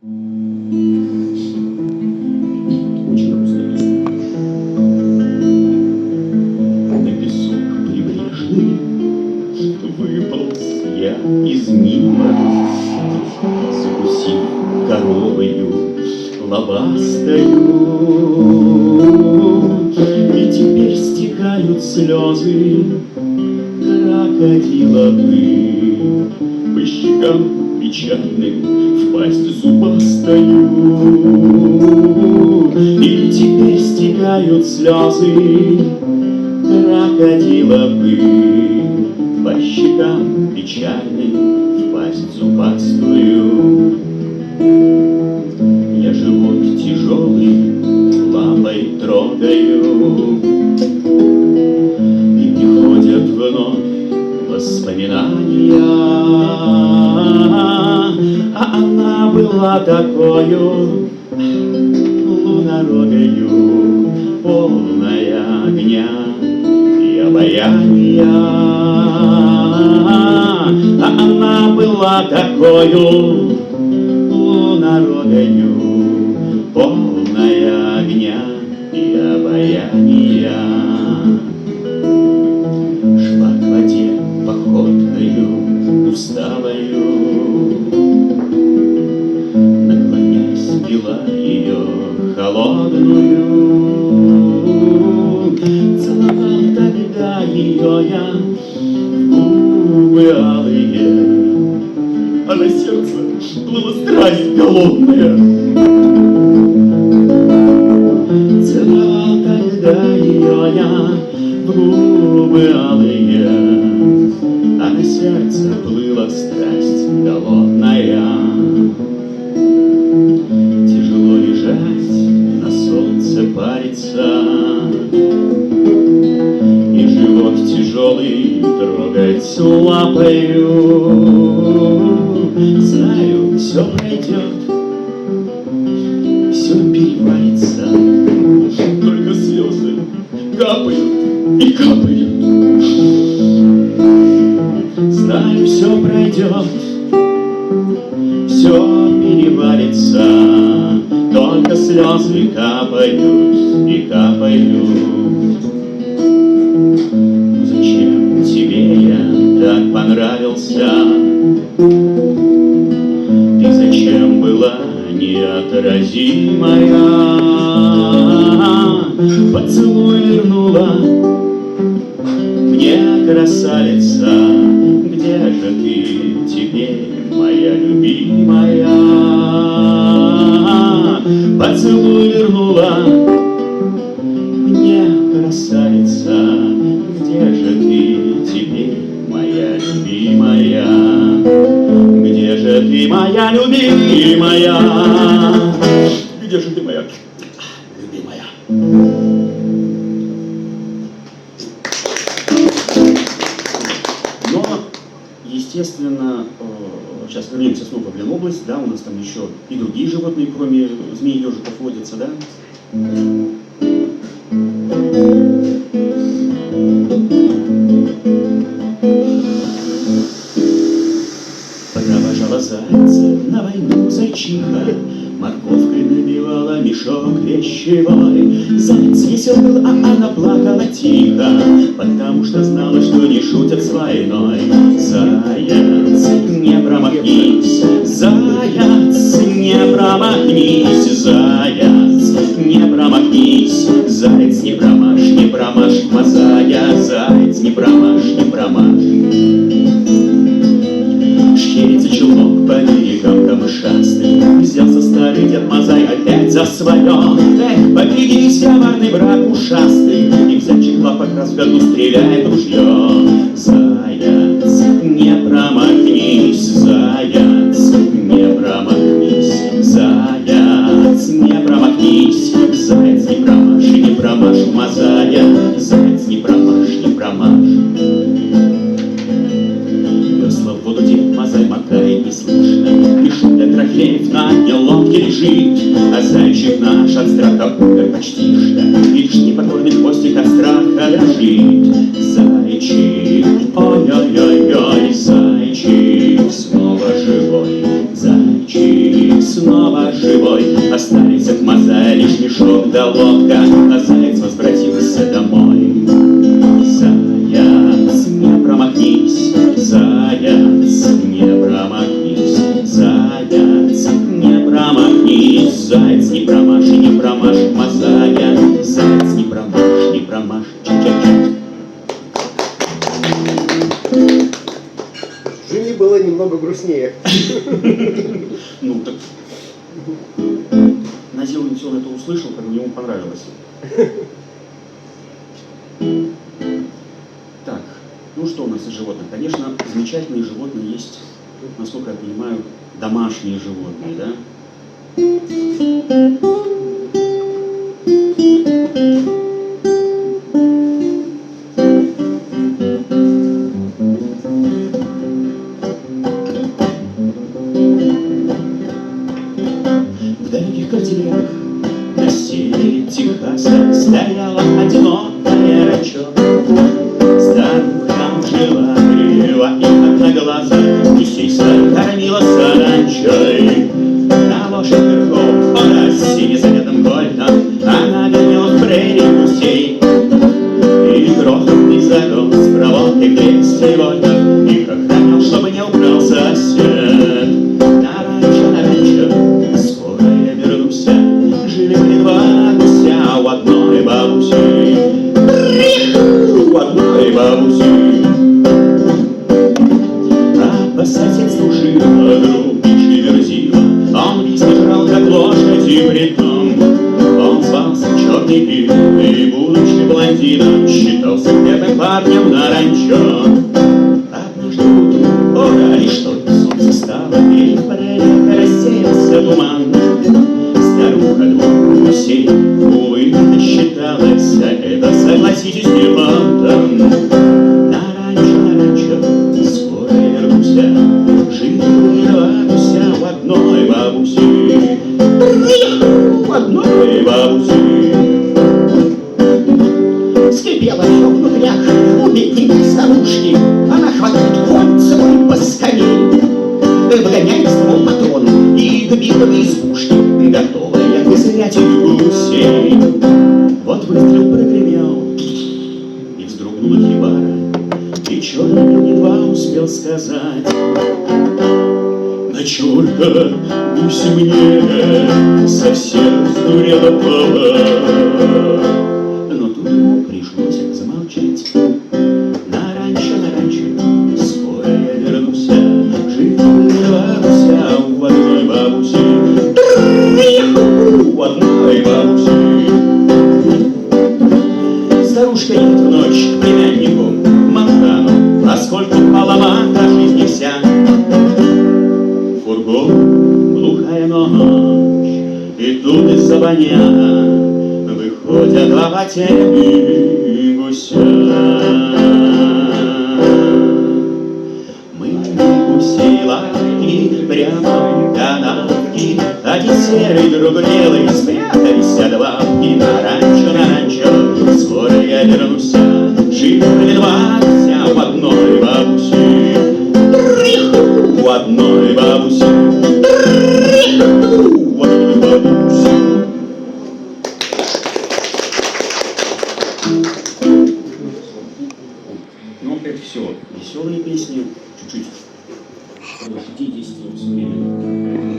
Очень грустная песня. На песок прибрежный выполз я из мира, закусив коровою лобастою. И теперь стекают слезы крокодиловы по щекам печальным, в пасть зубастою. И теперь стекают слезы крокодиловы по щекам печальным, в пасть зубастую. Я живот тяжелый лапой трогаю, и приходят вновь воспоминания. А она была такою лунорогою, полная огня и обаяния. А она была такою лунорогою, полная огня и обаяния. Шла к воде походкою усталою, наклонясь, пила ее холодную. Целовал тогда ее я в губы алые, а на сердце плыла страсть голодная. Целовал тогда ее я в губы алые, а на сердце плыла страсть голодная. Тяжело лежать, на солнце париться, и живот тяжелый трогать лапою. Знаю, все пройдет, все переварится, только слезы капают и капают. Знаю, все пройдет, все переварится, только слезы капают и капают. Зачем тебе я так понравился? Ты зачем была неотразимая? Поцелуй вернула мне, красавица. Где же ты теперь, моя любимая? Поцелуй вернула мне, красавица. Где же ты теперь, моя любимая? Где же ты, моя любимая? Где же ты, моя любимая? Но, естественно, сейчас вернемся снова в Ленобласть, да, у нас там еще и другие животные, кроме змей и ежиков, водятся, да? Провожала зайца на войну зайчиха, морковкой набивала мешок вещевой. Заяц весел был, а она плакала тихо, потому что знала, что не шутят с войной. Заяц, не промахнись, заяц, не промахнись, заяц, не промахнись, заяц, не промажь, не промажь, мозая, заяц, не промажь, не промажь. Шхерится челнок по берегам камышастым, взялся старый Дед Мазай опять за свое. Эх, поберегись, коварный враг ушастый, и взять чехла как раз в году стреляет ружье. Заяц, не промахнись, заяц, не промахнись, заяц, не промахнись, заяц, не промажь, не промажь, мозая, заяц, не промажь, не промажь. Весла в воду Дед Мазай мотает неслышно, и шум для трофеев на нелодке лежит, а зайчик наш от страха умер почти что, и лишь непокорный хвостик от страха дрожит. Зайчик, ой-ой-ой-ой, зайчик снова живой, зайчик снова было немного грустнее. Ну так... Назил он это услышал, как бы ему понравилось. Так, ну что у нас из животных? Конечно, замечательные животные есть, насколько я понимаю, домашние животные, да? В далеких картинах на севере Техаса стояла одинокая ранчо. Старуха жила крива и одноглаза, гусей своих кормила саранчой. На лошадь верхом по трассе незаметным вольтом она гоняла в прерии гусей. И крохотный загон с проводкой в 200 вольтов их охранял, чтобы не украл сосед. На ранчо, скоро я вернусь. Жили-были два гуся у одной бабуси. У одной бабуси. А по соседству жила грубейший Верзила. Он виски жрал, как лошади притом. Он звался Черный Пил и, будучи блондином, считался первым парнем на ранчо. Однажды утром, ура, лишь только солнце стало, и в прерии рассеялся туман. Старуха двух гусей, увы, насчиталась, а это, согласитесь, не фантом. На ранчо, скоро я вернусь. Жили два гуся в одной бабуси. В одной бабуси. Скрипело все внутрях у бедненькой старушки. Она хватает конь свой поскорей, выгоняет ствол патрон и к битовой избушке, готовая к изрядию гусей. Вот выстрел прогремел, и вздрогнула хибара, и Черный Пил едва успел сказать: на черта, гусь мне совсем сдурела пора. Но тут ему пришлось замолчать. На ранчо, скоро я вернусь. Жили два гуся у одной бабуси. У одной бабуси. Старушка едет в ночь к племяннику в Монтану, поскольку поломана жизнь вся. Фургон, глухая ночь, и тут из-за баньяна выходят два потерянных гуся. Мы гусей лапки прямо до навки, один серый, другой белый, спрятались от лапки. На ранчо, скоро я вернусь. Жили два гуся в одной бабуси. У одной бабуси. У одной бабуси. Ну, это все. Веселые песни. Чуть-чуть. 5-10 времени.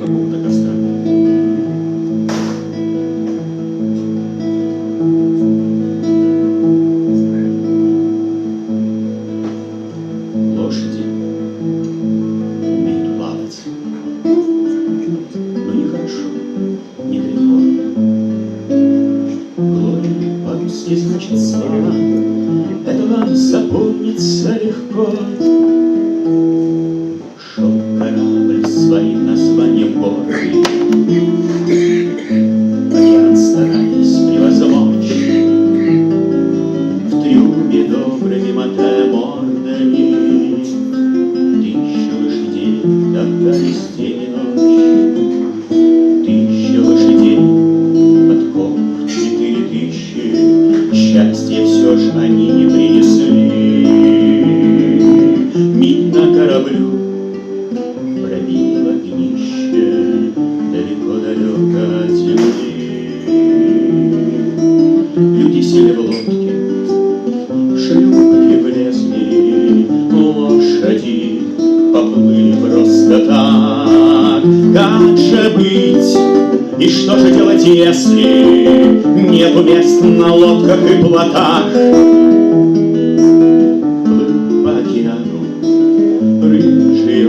Какого-то костра. Лошади умеют плавать. Но нехорошо, недалеко. Глория по-русски значит слова. Это вам запомнится легко. Шел корабль своим названием гордый, океан стараясь превозмочь. В трюме добрыми мотая мордами 1000 лошадей топтались день и ночь. 1000 лошадей, подков 4000. Счастье все ж они не принесли. Мимо кораблю пробило днище далеко-далеко от земли. Люди сели в лодки, шлюпки влезли, лошади поплыли просто так. Как же быть? И что же делать, если нету мест на лодках и плотах? Плыл по океану рыжий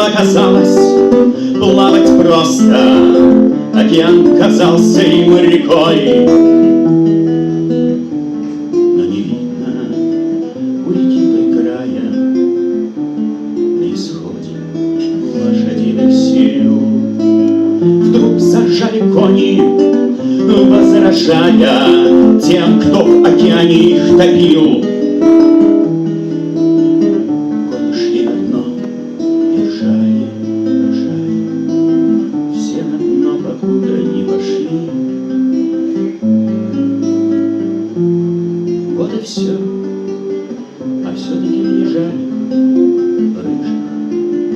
оказалось плавать просто, океан казался им рекой. Но не видно у реки края, на исходе лошадиных сил. Вдруг зажали кони, возражая тем, кто в океане их топил. Кони шли на дно и ржали, все на дно, покуда не вошли. Вот и все, а все-таки мне жаль рыжих,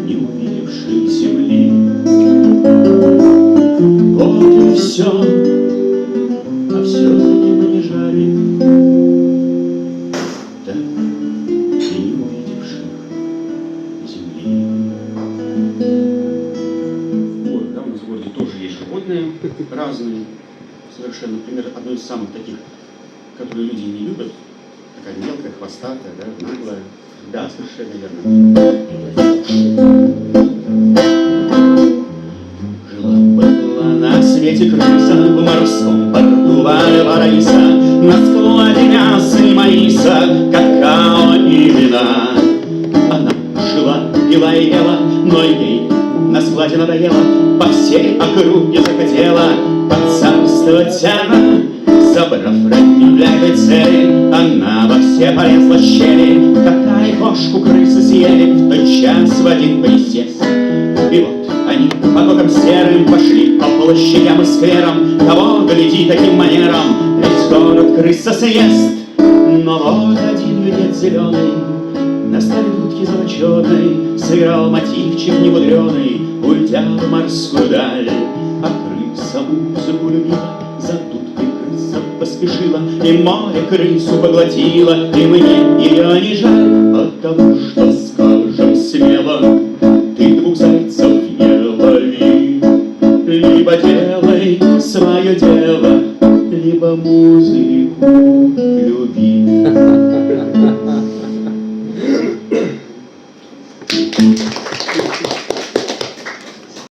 не увидевших земли. Вот и все, а все-таки мне жаль, да, и не увидевших земли. Ой, да, у нас в городе тоже есть животные разные, совершенно. Например, одно из самых таких, которые люди не любят, такая мелкая, хвостатая, да, наглая. Да, совершенно верно. Жила-была на свете крыса в морском порту Вальпараисо, на складе мяса и маиса, какао и вина. Она жила, пила и ела, но ей на складе надоело, по всей округе захотела поцарствовать она. Забрав родню для этой цели, она во все полезла щели. Кота и кошку крысы съели в тот час в один присест. И вот они потоком серым пошли по площадям и скверам. Кого гляди таким манером, весь город крыса съест. Но вот один юнец зеленый на старой дудке золоченой сыграл мотивчик немудреный, уйдя в морскую даль. А крыса музыку любила, за дудкой крыса поспешила, и море крысу поглотила, и мне ее не жаль, потому что, скажем смело, ты двух зайцев не лови. Либо делай свое дело, либо музыку люби.